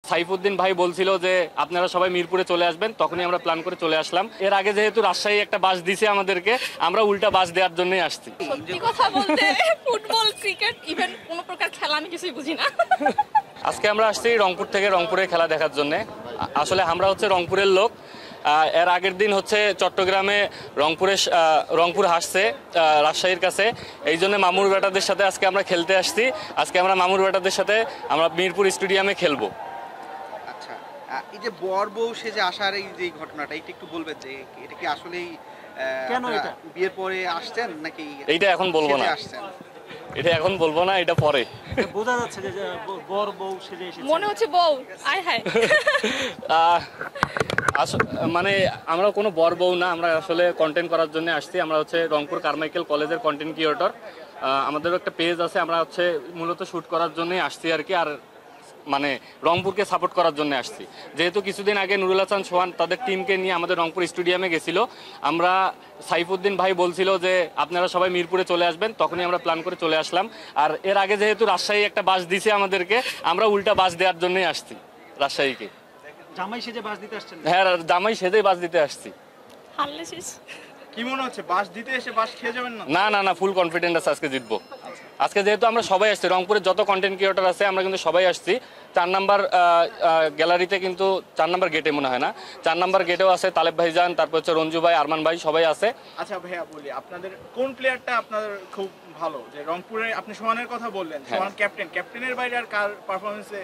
সাইফুদ্দিন ভাই বলছিল যে আপনারা সবাই মিরপুরে চলে আসবেন, তখনই আমরা প্ল্যান করে চলে আসলাম। এর আগে যেহেতু রাজশাহী একটা বাস দিছে আমাদেরকে, আমরা উল্টা বাস দেওয়ার জন্যই আসছি। সত্যি কথা বলতে ফুটবল ক্রিকেট ইভেন কোনো প্রকার খেলা আমি কিছুই বুঝি না। আজকে আমরা আসছি রংপুর থেকে রংপুরে খেলা দেখার জন্য। আসলে আমরা হচ্ছে রংপুরের লোক। এর আগের দিন হচ্ছে চট্টগ্রামে রংপুর হাসছে রাজশাহীর কাছে, এই জন্য মামুর ব্যাটারদের সাথে আজকে আমরা খেলতে আসছি। আজকে আমরা মামুর ব্যাটারদের সাথে আমরা মিরপুর স্টেডিয়ামে খেলবো। আচ্ছা, এই যে বর বউ সেজে আসার এই যে ঘটনাটা এটা একটু বলবেন যে এটা কি আসলেই কেন এটা বিয়ের পরে আসছেন নাকি এইটা এখন বলবো না, এটা এখন বলবো না, এটা পরে। বোঝা যাচ্ছে যে বর বউ সেজে এসেছে, মনে হচ্ছে বউ আয় হায়। মানে আমরা কোনো বর বউ না, আমরা আসলে কন্টেন্ট করার জন্য আসছি। আমরা হচ্ছে রংপুর কারমাইকেল কলেজের কন্টেন্ট ক্রিয়েটর, আমাদেরও একটা পেজ আছে। আমরা হচ্ছে মূলত শ্যুট করার জন্যই আসছি আর কি, আর মানে রংপুরকে সাপোর্ট করার জন্য আসছি। যেহেতু কিছুদিন আগে নুরুল হাসান সোহান তাদের টিমকে নিয়ে আমাদের রংপুর স্টেডিয়ামে গেছিল, আমরা সাইফুদ্দিন ভাই বলছিল যে আপনারা সবাই মিরপুরে চলে আসবেন, তখনই আমরা প্ল্যান করে চলে আসলাম। আর এর আগে যেহেতু রাজশাহী একটা বাস দিছে আমাদেরকে, আমরা উল্টা বাস দেওয়ার জন্যই আসছি রাজশাহীকে। জামাই সেজে বাস দিতে আসছেন? হ্যাঁ, জামাই সেজেই বাস দিতে আসছি। হারলে শেষ। কি মনে হচ্ছে বাস দিতে এসে বাস খেয়ে যাবেন না? না না না, ফুল কনফিডেন্ট আছে আজকে জিতবো। আজকে যেহেতু আমরা সবাই আসছি, রংপুরের যত কন্টেন্ট ক্রিয়েটর আছে আমরা কিন্তু সবাই আসছি। 4 নাম্বার গ্যালারিতে কিন্তু 4 নাম্বার গেটে মনে হয় না, 4 নাম্বার গেটেও আছে তালেব ভাইজান, তারপর হচ্ছে রঞ্জু ভাই, আরমান ভাই, সবাই আছে। আচ্ছা ভাইয়া বলি, আপনাদের কোন প্লেয়ারটা আপনাদের খুব ভালো? যে রংপুরে আপনি সোহানের কথা বললেন, সোহান ক্যাপ্টেনের বাইরে আর কার পারফরমেন্সে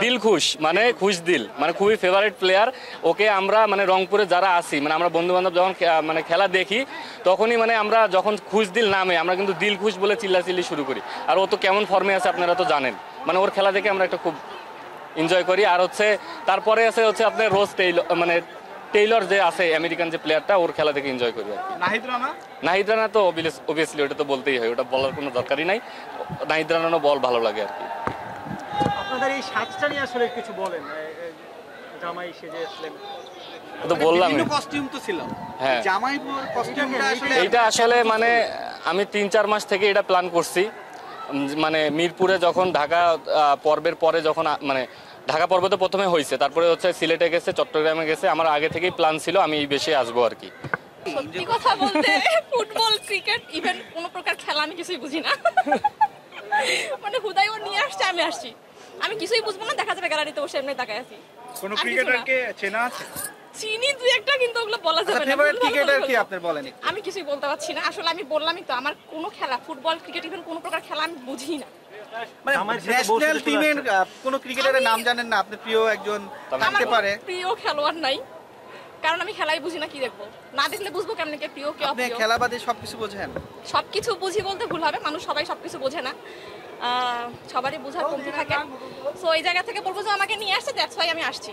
দিল খুশ, মানে খুশ দিল, মানে খুবই ফেভারিট প্লেয়ার। ওকে আমরা মানে রংপুরে যারা আছি, মানে আমরা বন্ধু বান্ধব যখন মানে খেলা দেখি, তখনই মানে আমরা যখন খুশ দিল নামে আমরা কিন্তু দিল খুশ বলে চিল্লাচিল্লি শুরু করি। আর ও তো কেমন ফর্মে আছে আপনারা তো জানেন, মানে ওর খেলা দেখে আমরা একটা খুব এনজয় করি। আর হচ্ছে তারপরে হচ্ছে আপনার রোজ টেইলর যে আছে আমেরিকান যে প্লেয়ারটা, ওর খেলা দেখে এনজয় করি আর কি। নাহিদ রানা তো অবভিয়াসলি ওটা তো বলতেই হয়, ওটা বলার কোনো দরকারই নাই। নাহিদ রানারও বল ভালো লাগে আর কি। আপনাদের এই সাজটা নিয়ে আসলে কিছু বলেন, জামাই সেজে আসলেন তো বললাম কস্টিউম তো ছিল, হ্যাঁ জামাই বউর কস্টিউমটা আসলে এইটা আসলে মানে আমি 3-4 মাস থেকে এটা প্ল্যান করছি। মানে মিরপুরে যখন ঢাকা পর্বের পরে যখন মানে ঢাকা পর্ব তো প্রথমে হয়েছে, তারপরে হচ্ছে সিলেটে গেছে, চট্টগ্রামে গেছে, আমার আগে থেকেই প্ল্যান ছিল আমি এই বেশি আসবো আর কি। সত্যি কথা বলতে ফুটবল ক্রিকেট ইভেন কোনো প্রকার খেলা আমি কিছুই বুঝি না। মানে হুদাই ও নিয়ে আসছে, আমি আসছি, আমি কিছুই বুঝবো না, দেখা যাবে গ্যালারিতে বসে এমনি তাকায় আছি। কোন ক্রিকেটারকে চেনা আছে? চিনি দুই একটা, কিন্তু ওগুলো বলা যাবে না। ফেভারিট ক্রিকেটার কি আপনি বলেন? আমি কিছুই বলতে পারছি না আসলে। আমি বললামই তো, আমার কোনো খেলা ফুটবল ক্রিকেট ইভেন কোনো প্রকার খেলা আমি বুঝি না। মানে ন্যাশনাল টিমের কোন ক্রিকেটারের নাম জানেন না? আপনি প্রিয় একজন থাকতে পারে? প্রিয় খেলোয়াড় নাই, কারণ আমি খেলাই বুঝি না, কি দেখবো? না দেখলে বুঝবো কেমনে কে প্রিয় কে অপ্রিয়? আপনি খেলা বাদে সবকিছু বোঝেন? সবকিছু বুঝি বলতে ভুল হবে, মানুষ সবাই সবকিছু বোঝে না, সবারই বোঝার কমতি থাকে। সো এই জায়গা থেকে বলবো যে আমাকে নিয়ে আসছে, দ্যাটস ওয়াই আমি আসছি।